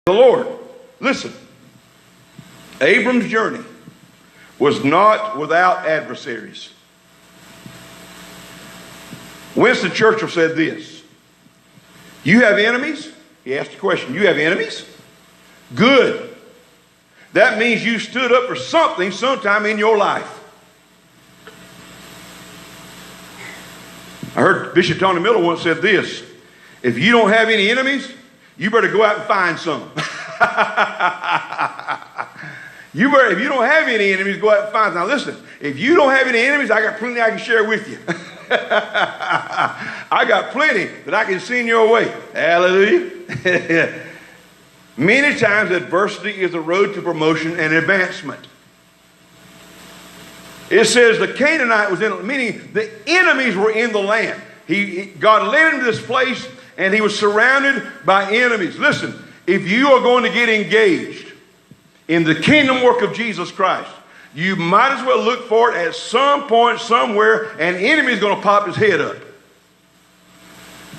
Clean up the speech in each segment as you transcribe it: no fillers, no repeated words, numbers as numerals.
the Lord. Listen, Abram's journey was not without adversaries. Winston Churchill said this: you have enemies? He asked the question, you have enemies? Good. That means you stood up for something sometime in your life. I heard Bishop Tony Miller once said this: if you don't have any enemies, you better go out and find some. If you don't have any enemies, go out and find some. Now listen, if you don't have any enemies, I got plenty I can share with you. I got plenty that I can send your way. Hallelujah. Many times adversity is a road to promotion and advancement. It says the Canaanite was in, meaning the enemies were in the land. God led him to this place and he was surrounded by enemies. Listen, if you are going to get engaged in the kingdom work of Jesus Christ, you might as well look for it at some point, somewhere, an enemy is going to pop his head up.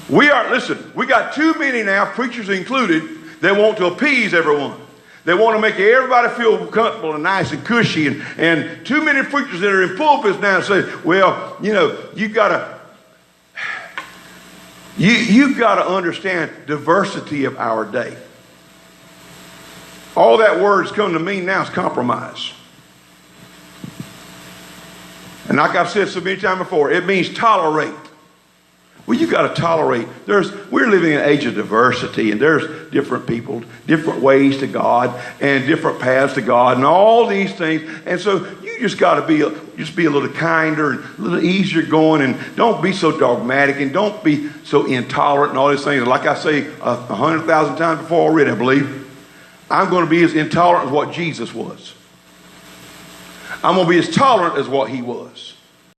We got too many now, preachers included, that want to appease everyone. They want to make everybody feel comfortable and nice and cushy. And too many preachers that are in pulpits now say, well, you know, you've got to understand diversity of our day. All that word's come to mean now is compromise. And like I've said so many times before, it means tolerate. Well, you've got to tolerate. We're living in an age of diversity, and there's different people, different ways to God, and different paths to God, and all these things. And so you just got to be a little kinder and a little easier going, and don't be so dogmatic, and don't be so intolerant and all these things. Like I say 100,000 times before already, I believe, I'm going to be as intolerant as what Jesus was. I'm going to be as tolerant as what he was.